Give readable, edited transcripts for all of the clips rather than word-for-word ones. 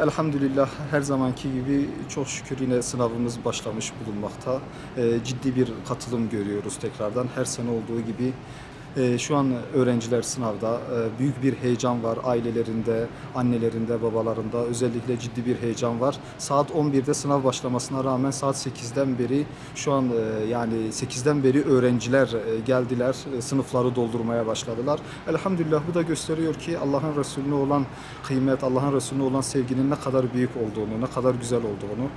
Elhamdülillah her zamanki gibi çok şükür yine sınavımız başlamış bulunmakta. Ciddi bir katılım görüyoruz tekrardan. Her sene olduğu gibi şu an öğrenciler sınavda. Büyük bir heyecan var ailelerinde, annelerinde, babalarında. Özellikle ciddi bir heyecan var. Saat 11'de sınav başlamasına rağmen saat 8'den beri şu an yani 8'den beri öğrenciler geldiler. Sınıfları doldurmaya başladılar. Elhamdülillah bu da gösteriyor ki Allah'ın Resulüne olan kıymet, Allah'ın Resulüne olan sevginin ne kadar büyük olduğunu, ne kadar güzel olduğunu.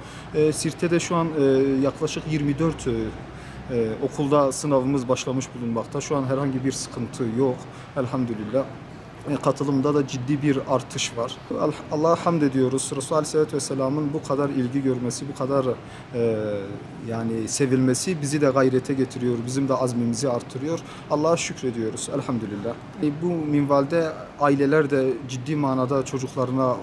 Sirte'de şu an yaklaşık 24 okulda sınavımız başlamış bulunmakta. Şu an herhangi bir sıkıntı yok. Elhamdülillah. Katılımda da ciddi bir artış var. Allah'a hamd ediyoruz. Resulullah Aleyhisselatü Vesselam'ın bu kadar ilgi görmesi, bu kadar yani sevilmesi bizi de gayrete getiriyor. Bizim de azmimizi artırıyor. Allah'a şükrediyoruz. Elhamdülillah. Bu minvalde aileler de ciddi manada çocuklarına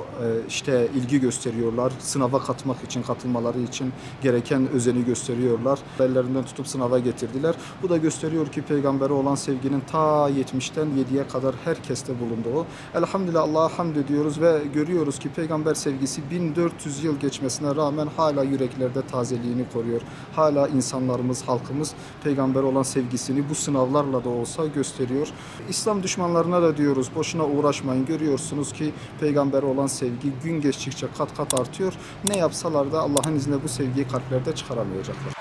işte ilgi gösteriyorlar. Sınava katmak için, katılmaları için gereken özeni gösteriyorlar. Ellerinden tutup sınava getirdiler. Bu da gösteriyor ki peygambere olan sevginin ta 70'ten 7'ye kadar herkeste bulunduğu. Elhamdülillah Allah'a hamd ediyoruz ve görüyoruz ki peygamber sevgisi 1400 yıl geçmesine rağmen hala yüreklerde tazeliğini koruyor. Hala insanlarımız, halkımız peygambere olan sevgisini bu sınavlarla da olsa gösteriyor. İslam düşmanlarına da diyoruz boşuna uğraşmayın. Görüyorsunuz ki peygambere olan sevgi gün geçtikçe kat kat artıyor. Ne yapsalar da Allah'ın izniyle bu sevgiyi kalplerde çıkaramayacaklar.